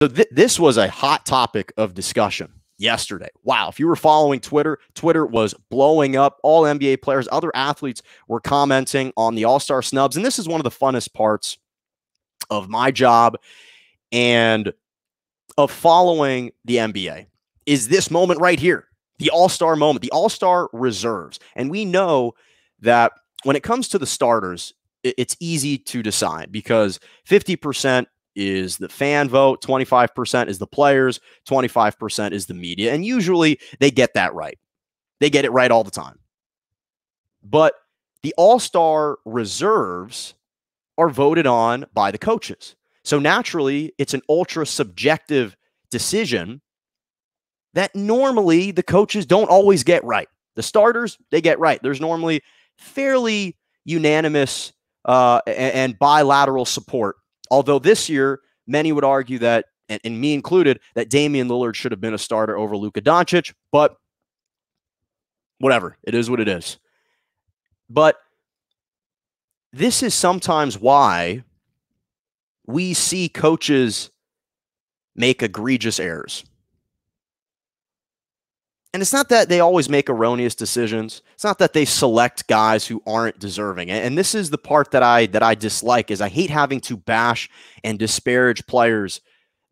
So this was a hot topic of discussion yesterday. Wow. If you were following Twitter, Twitter was blowing up. All NBA players, other athletes were commenting on the All-Star Snubs. And this is one of the funnest parts of my job and of following the NBA is this moment right here, the All-Star moment, the All-Star reserves. And we know that when it comes to the starters, it's easy to decide because 50% is the fan vote, 25% is the players, 25% is the media. And usually they get that right. They get it right all the time. But the All-Star reserves are voted on by the coaches. So naturally, it's an ultra subjective decision that normally the coaches don't always get right. The starters, they get right. There's normally fairly unanimous and bilateral support. Although this year, many would argue that, and me included, that Damian Lillard should have been a starter over Luka Doncic, but whatever. It is what it is. But this is sometimes why we see coaches make egregious errors. And it's not that they always make erroneous decisions. It's not that they select guys who aren't deserving. And this is the part that I dislike is I hate having to bash and disparage players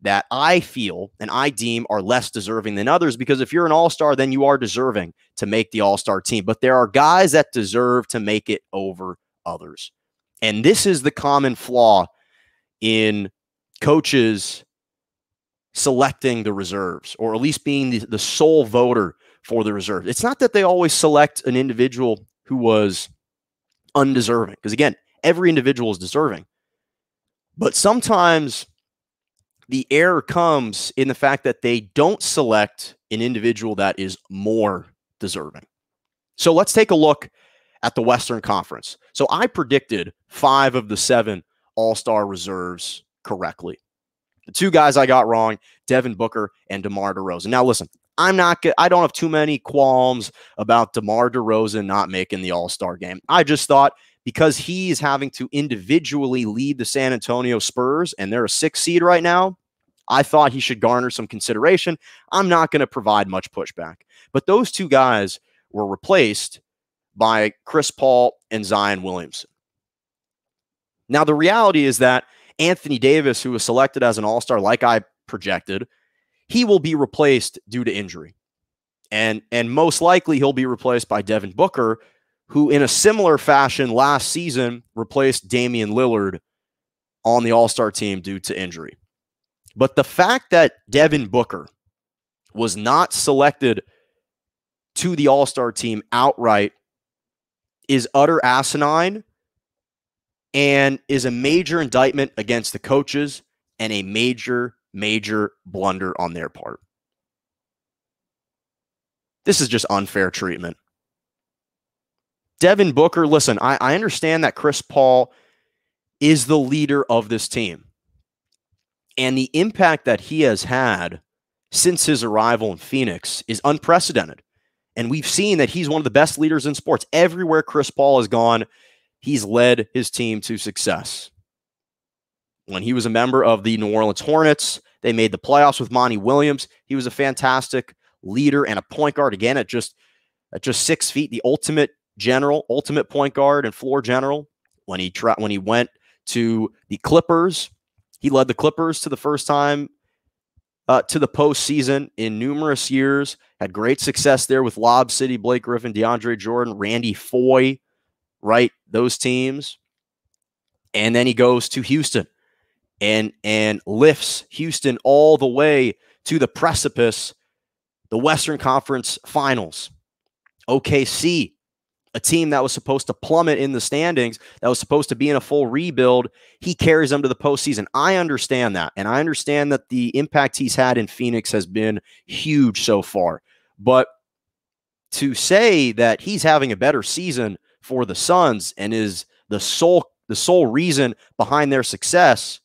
that I feel and I deem are less deserving than others, because if you're an all-star, then you are deserving to make the all-star team. But there are guys that deserve to make it over others. And this is the common flaw in coaches selecting the reserves, or at least being the sole voter for the reserves. It's not that they always select an individual who was undeserving, because again, every individual is deserving. But sometimes the error comes in the fact that they don't select an individual that is more deserving. So let's take a look at the Western Conference. So I predicted 5 of the 7 All-Star reserves correctly. The 2 guys I got wrong, Devin Booker and DeMar DeRozan. Now, listen, I don't have too many qualms about DeMar DeRozan not making the All-Star game. I just thought because he's having to individually lead the San Antonio Spurs, and they're a 6 seed right now, I thought he should garner some consideration. I'm not going to provide much pushback. But those 2 guys were replaced by Chris Paul and Zion Williamson. Now, the reality is that Anthony Davis, who was selected as an all-star like I projected, he will be replaced due to injury. And most likely he'll be replaced by Devin Booker, who in a similar fashion last season replaced Damian Lillard on the all-star team due to injury. But the fact that Devin Booker was not selected to the all-star team outright is utter asinine and is a major indictment against the coaches and a major, major blunder on their part. This is just unfair treatment. Devin Booker, listen, I understand that Chris Paul is the leader of this team. And the impact that he has had since his arrival in Phoenix is unprecedented. And we've seen that he's one of the best leaders in sports. Everywhere Chris Paul has gone, he's led his team to success. When he was a member of the New Orleans Hornets, they made the playoffs with Monty Williams. He was a fantastic leader and a point guard, again, at just 6 feet, the ultimate point guard and floor general. When he went to the Clippers, he led the Clippers to the first time to the postseason in numerous years, had great success there with Lob City, Blake Griffin, DeAndre Jordan, Randy Foye, right? Those teams. And then he goes to Houston and lifts Houston all the way to the precipice, the Western Conference Finals. OKC, a team that was supposed to plummet in the standings, that was supposed to be in a full rebuild, he carries them to the postseason. I understand that, and I understand that the impact he's had in Phoenix has been huge so far. But to say that he's having a better season for the Suns and is the sole reason behind their success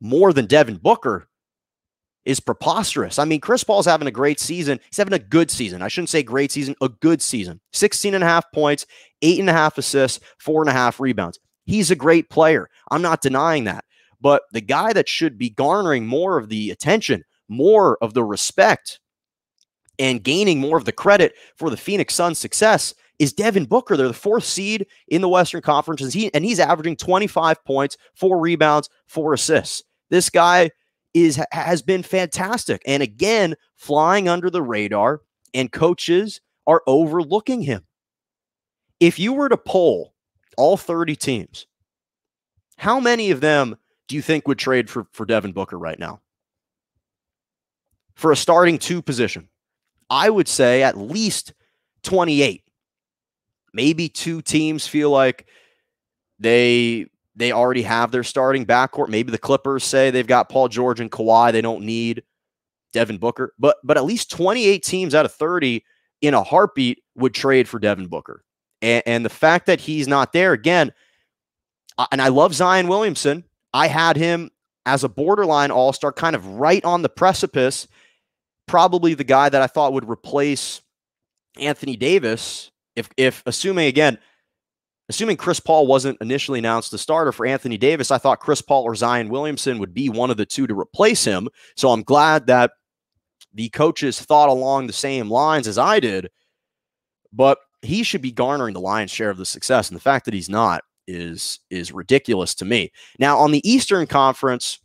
more than Devin Booker is preposterous. I mean, Chris Paul's having a great season. He's having a good season. I shouldn't say great season, a good season. 16.5 points, 8.5 assists, 4.5 rebounds. He's a great player. I'm not denying that. But the guy that should be garnering more of the attention, more of the respect, and gaining more of the credit for the Phoenix Suns' success is Devin Booker. They're the 4th seed in the Western Conference, and he's averaging 25 points, 4 rebounds, 4 assists. This guy has been fantastic. And again, flying under the radar, and coaches are overlooking him. If you were to poll all 30 teams, how many of them do you think would trade for Devin Booker right now? For a starting 2 position? I would say at least 28. Maybe 2 teams feel like they already have their starting backcourt. Maybe the Clippers say they've got Paul George and Kawhi. They don't need Devin Booker. But at least 28 teams out of 30 in a heartbeat would trade for Devin Booker. And the fact that he's not there, again, and I love Zion Williamson. I had him as a borderline all-star, kind of right on the precipice. Probably the guy that I thought would replace Anthony Davis. If assuming Chris Paul wasn't initially announced the starter for Anthony Davis, I thought Chris Paul or Zion Williamson would be one of the 2 to replace him. So I'm glad that the coaches thought along the same lines as I did, but he should be garnering the lion's share of the success. And the fact that he's not is ridiculous to me. Now, on the Eastern Conference,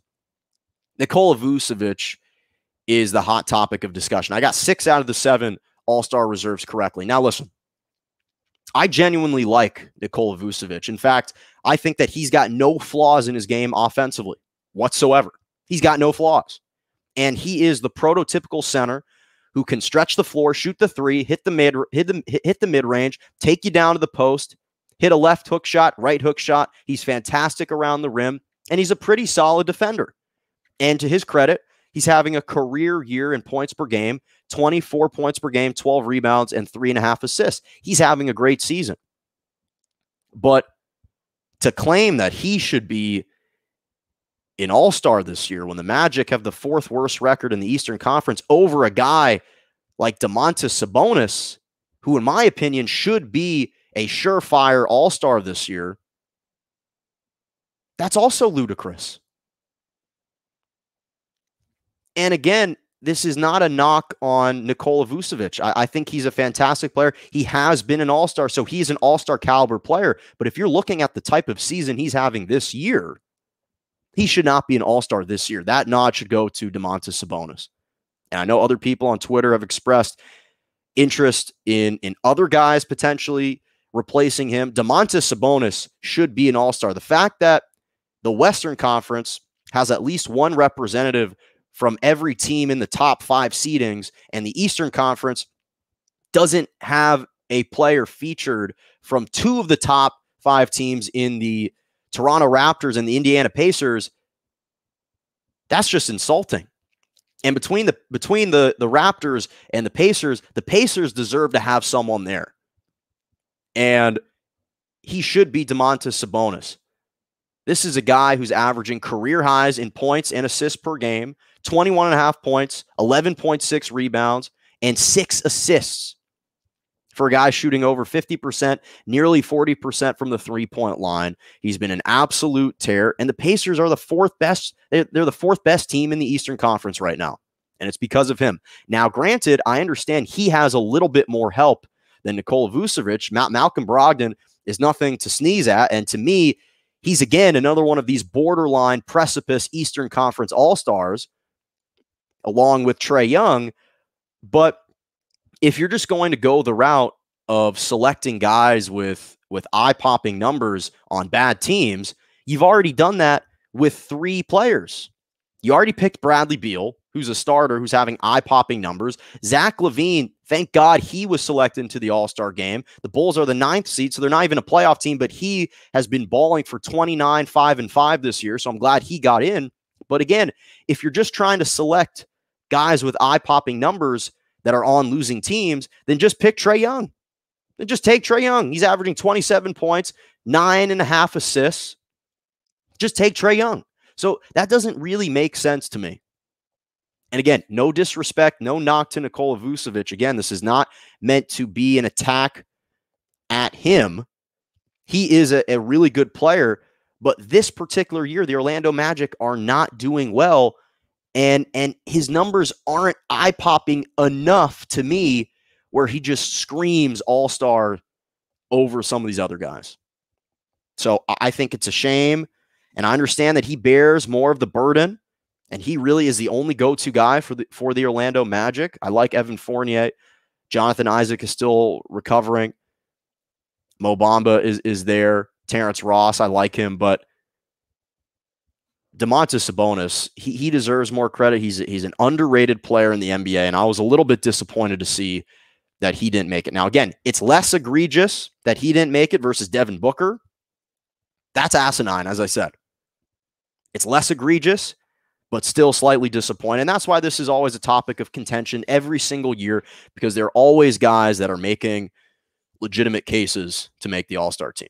Nikola Vucevic is the hot topic of discussion. I got 6 out of the 7 All-Star reserves correctly. Now, listen, I genuinely like Nikola Vucevic. In fact, I think that he's got no flaws in his game offensively whatsoever. He's got no flaws. And he is the prototypical center who can stretch the floor, shoot the 3, hit the mid-range, take you down to the post, hit a left hook shot, right hook shot. He's fantastic around the rim, and he's a pretty solid defender. And to his credit, he's having a career year in points per game, 24 points per game, 12 rebounds, and 3.5 assists. He's having a great season. But to claim that he should be an all-star this year when the Magic have the 4th worst record in the Eastern Conference over a guy like Domantas-Sabonis, who in my opinion should be a surefire all-star this year, that's also ludicrous. And again, this is not a knock on Nikola Vucevic. I think he's a fantastic player. He has been an all-star, so he's an all-star caliber player. But if you're looking at the type of season he's having this year, he should not be an all-star this year. That nod should go to Domantas-Sabonis. And I know other people on Twitter have expressed interest in other guys potentially replacing him. Domantas-Sabonis should be an all-star. The fact that the Western Conference has at least one representative from every team in the top 5 seedings, and the Eastern Conference doesn't have a player featured from 2 of the top 5 teams in the Toronto Raptors and the Indiana Pacers, that's just insulting. And between the Raptors and the Pacers deserve to have someone there. And he should be Domantas-Sabonis. This is a guy who's averaging career highs in points and assists per game, 21.5 points, 11.6 rebounds, and 6 assists for a guy shooting over 50%, nearly 40% from the three-point line. He's been an absolute tear, and the Pacers are the 4th best. They're the 4th best team in the Eastern Conference right now, and it's because of him. Now, granted, I understand he has a little bit more help than Nikola Vucevic. Malcolm Brogdon is nothing to sneeze at, and to me, he's, again, another one of these borderline precipice Eastern Conference All-Stars, along with Trae Young. But if you're just going to go the route of selecting guys with eye-popping numbers on bad teams, you've already done that with 3 players. You already picked Bradley Beal, who's a starter, who's having eye-popping numbers. Zach LaVine, thank God he was selected into the All-Star game. The Bulls are the 9th seed, so they're not even a playoff team, but he has been balling for 29, 5, and 5 this year, so I'm glad he got in. But again, if you're just trying to select guys with eye-popping numbers that are on losing teams, then just pick Trae Young. Then just take Trae Young. He's averaging 27 points, 9.5 assists. Just take Trae Young. So that doesn't really make sense to me. And again, no disrespect, no knock to Nikola Vucevic. Again, this is not meant to be an attack at him. He is a really good player, But this particular year, the Orlando Magic are not doing well, and his numbers aren't eye-popping enough to me where he just screams all-star over some of these other guys. So I think it's a shame, and I understand that he bears more of the burden, and he really is the only go-to guy for the Orlando Magic. I like Evan Fournier. Jonathan Isaac is still recovering. Mo Bamba is there. Terrence Ross, I like him, but Domantas-Sabonis, he deserves more credit. He's an underrated player in the NBA, and I was a little bit disappointed to see that he didn't make it. Now, again, it's less egregious that he didn't make it versus Devin Booker. That's asinine, as I said. It's less egregious, but still slightly disappointing. And that's why this is always a topic of contention every single year, because there are always guys that are making legitimate cases to make the All-Star team.